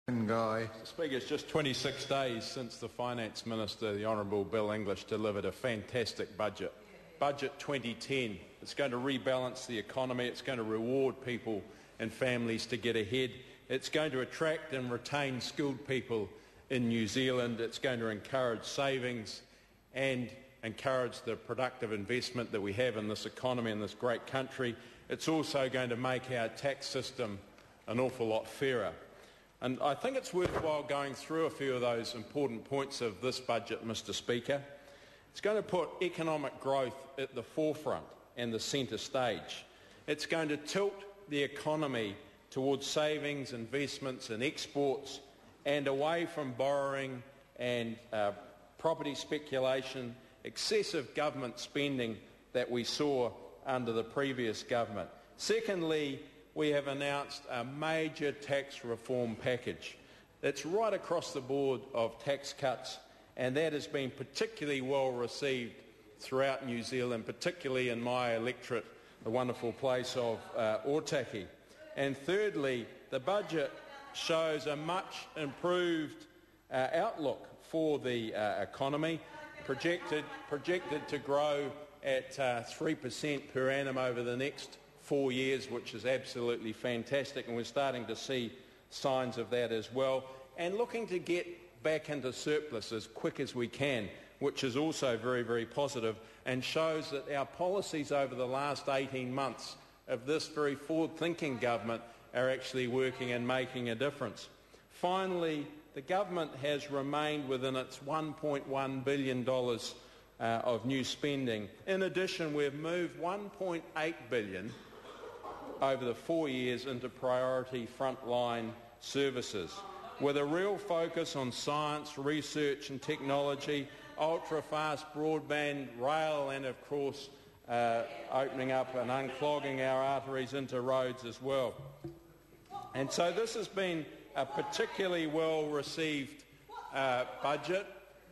Guy. Speaker, it's just 26 days since the Finance Minister, the Honourable Bill English, delivered a fantastic budget. Budget 2010. It's going to rebalance the economy. It's going to reward people and families to get ahead. It's going to attract and retain skilled people in New Zealand. It's going to encourage savings and encourage the productive investment that we have in this economy in this great country. It's also going to make our tax system an awful lot fairer. And I think it's worthwhile going through a few of those important points of this budget, Mr. Speaker. It's going to put economic growth at the forefront and the centre stage. It's going to tilt the economy towards savings, investments and exports and away from borrowing and property speculation, excessive government spending that we saw under the previous government. Secondly, we have announced a major tax reform package. It's right across the board of tax cuts, and that has been particularly well received throughout New Zealand, particularly in my electorate, the wonderful place of Otaki. And thirdly, the budget shows a much improved outlook for the economy, projected to grow at 3% per annum over the next 4 years, which is absolutely fantastic, and we're starting to see signs of that as well, and looking to get back into surplus as quick as we can, which is also very, very positive and shows that our policies over the last 18 months of this very forward-thinking government are actually working and making a difference. Finally, the government has remained within its $1.1 billion of new spending. In addition, we've moved $1.8 billion over the 4 years into priority frontline services, with a real focus on science, research and technology, ultra-fast broadband, rail and, of course, opening up and unclogging our arteries into roads as well. And so this has been a particularly well-received budget.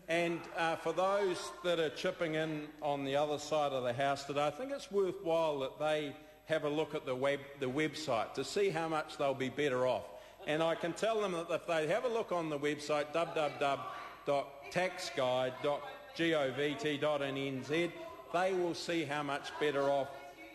And for those that are chipping in on the other side of the House today, I think it's worthwhile that they have a look at the website to see how much they'll be better off. And I can tell them that if they have a look on the website, www.taxguide.govt.nz, they will see how much better off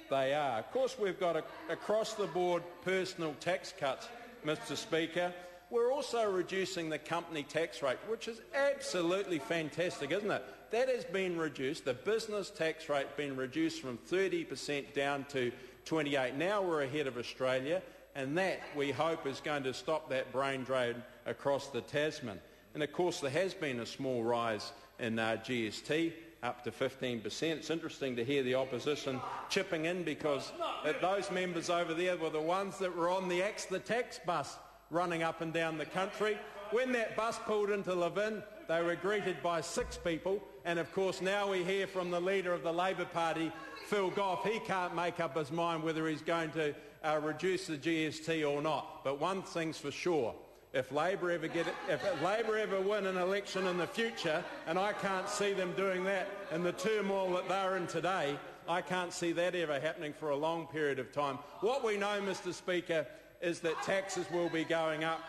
they are. Of course, we've got across-the-board personal tax cuts, Mr. Speaker. We're also reducing the company tax rate, which is absolutely fantastic, isn't it? That has been reduced, the business tax rate been reduced from 30% down to 28%. Now we're ahead of Australia, and that, we hope, is going to stop that brain drain across the Tasman. And of course, there has been a small rise in GST, up to 15%. It's interesting to hear the opposition chipping in, because those members over there were the ones that were on the Axe the Tax bus running up and down the country. When that bus pulled into Levin, they were greeted by 6 people, and of course now we hear from the leader of the Labor Party, Phil Goff. He can't make up his mind whether he's going to reduce the GST or not. But one thing's for sure, if Labor ever win an election in the future, and I can't see them doing that in the turmoil that they're in today, I can't see that ever happening for a long period of time. What we know, Mr. Speaker, is that taxes will be going up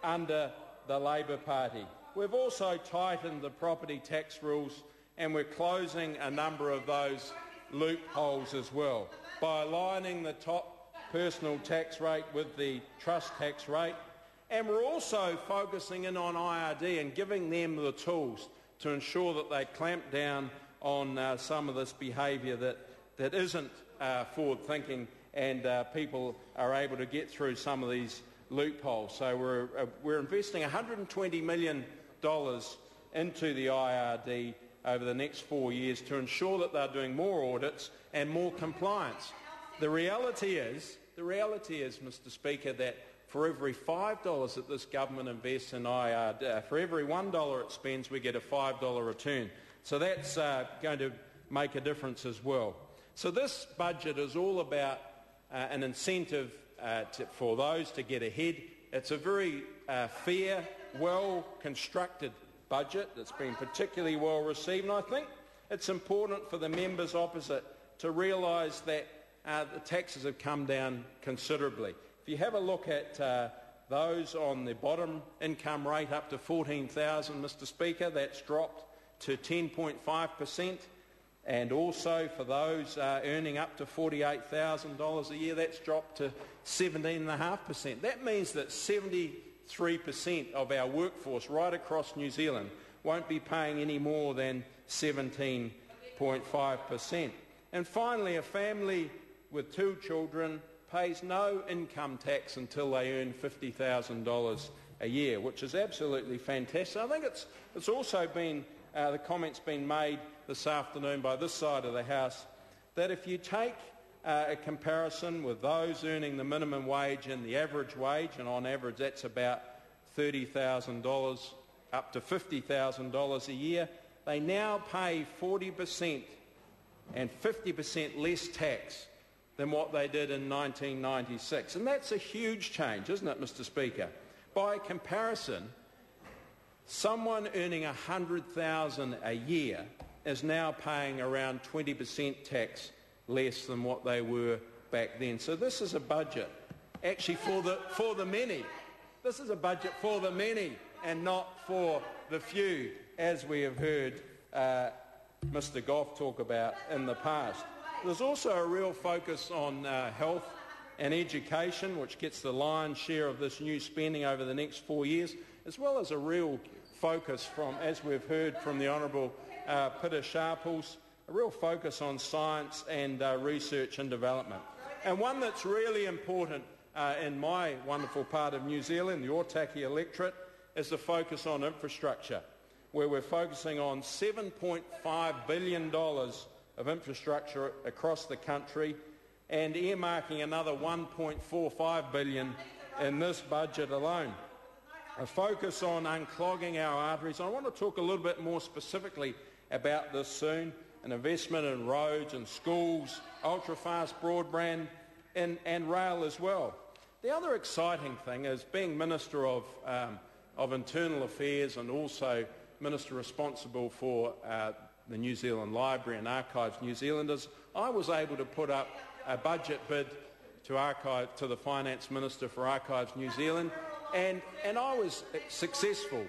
under the Labor Party. We've also tightened the property tax rules, and we're closing a number of those loopholes as well by aligning the top personal tax rate with the trust tax rate. And we're also focusing in on IRD and giving them the tools to ensure that they clamp down on some of this behaviour that isn't forward-thinking, and people are able to get through some of these loopholes. So we're investing $120 million into the IRD over the next 4 years to ensure that they're doing more audits and more compliance. The reality is, Mr. Speaker, that for every $5 that this government invests in IRD, for every $1 it spends, we get a $5 return. So that's going to make a difference as well. So this budget is all about an incentive for those to get ahead. It's a very fair, well-constructed budget that's been particularly well received, and I think it's important for the members opposite to realise that the taxes have come down considerably. If you have a look at those on the bottom income rate up to $14,000, Mr Speaker, that's dropped to 10.5%. And also for those earning up to $48,000 a year, that's dropped to 17.5%. That means that 73% of our workforce right across New Zealand won't be paying any more than 17.5%. And finally, a family with 2 children pays no income tax until they earn $50,000 a year, which is absolutely fantastic. I think it's also been, the comment's been made this afternoon by this side of the House, that if you take a comparison with those earning the minimum wage and the average wage, and on average that's about $30,000 up to $50,000 a year, they now pay 40% and 50% less tax than what they did in 1996. And that's a huge change, isn't it, Mr Speaker? By comparison, someone earning $100,000 a year is now paying around 20% tax less than what they were back then. So this is a budget actually for the many. This is a budget for the many and not for the few, as we have heard Mr Goff talk about in the past. There's also a real focus on health and education, which gets the lion's share of this new spending over the next 4 years, as well as a real focus from, as we've heard from the Honourable Peter Sharples, a real focus on science and research and development. And one that's really important in my wonderful part of New Zealand, the Ōtaki electorate, is the focus on infrastructure, where we're focusing on $7.5 billion of infrastructure across the country and earmarking another $1.45 billion in this budget alone. A focus on unclogging our arteries. I want to talk a little bit more specifically about this soon, an investment in roads and schools, ultra-fast broadband and rail as well. The other exciting thing is, being Minister of Internal Affairs and also Minister responsible for the New Zealand Library and Archives New Zealanders, I was able to put up a budget bid to the Finance Minister for Archives New Zealand, and I was successful.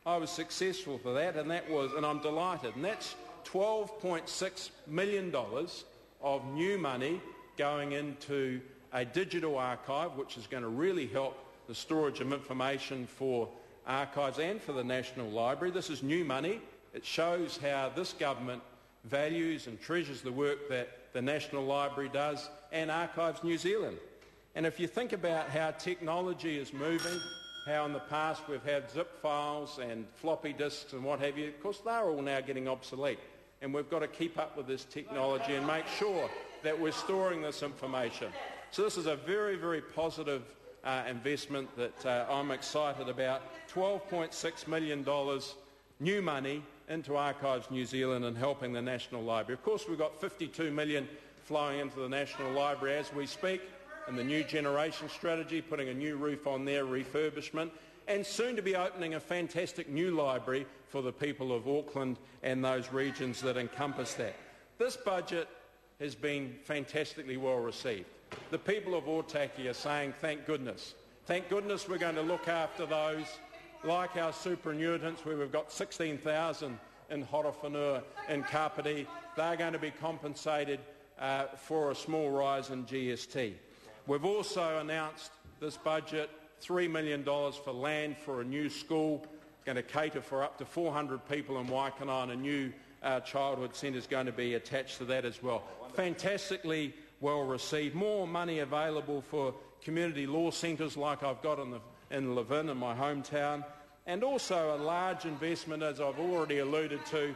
I was successful for that, and I'm delighted. And that's $12.6 million of new money going into a digital archive, which is going to really help the storage of information for archives and for the National Library. This is new money. It shows how this government values and treasures the work that the National Library does and Archives New Zealand. And if you think about how technology is moving, how in the past we've had zip files and floppy disks and what have you, of course they're all now getting obsolete. And we've got to keep up with this technology and make sure that we're storing this information. So this is a very, very positive investment that I'm excited about. $12.6 million new money into Archives New Zealand and helping the National Library. Of course, we've got $52 million flowing into the National Library as we speak, and the new generation strategy, putting a new roof on there, refurbishment, and soon to be opening a fantastic new library for the people of Auckland and those regions that encompass that. This budget has been fantastically well received. The people of Ōtaki are saying, thank goodness. Thank goodness we're going to look after those, like our superannuitants, where we've got 16,000 in Horowhenua and Kapiti. They're going to be compensated for a small rise in GST. We've also announced this budget $3 million for land for a new school, going to cater for up to 400 people in Waikanae, and a new childhood centre is going to be attached to that as well. Fantastically well received. More money available for community law centres like I've got in Levin, in my hometown, and also a large investment, as I've already alluded to,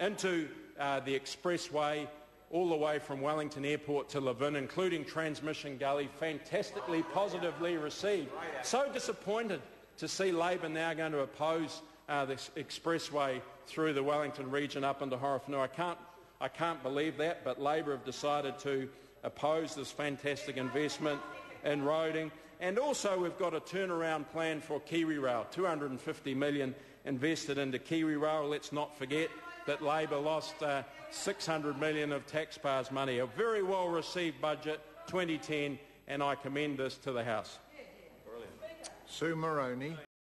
into the expressway all the way from Wellington Airport to Levin, including Transmission Gully, fantastically positively received. So disappointed to see Labor now going to oppose this expressway through the Wellington region up into Horowhenua. I can't believe that, but Labor have decided to oppose this fantastic investment in roading. And also we've got a turnaround plan for KiwiRail, $250 million invested into KiwiRail. Let's not forget that Labor lost $600 million of taxpayers' money. A very well received budget, 2010, and I commend this to the House. Sue Moroney.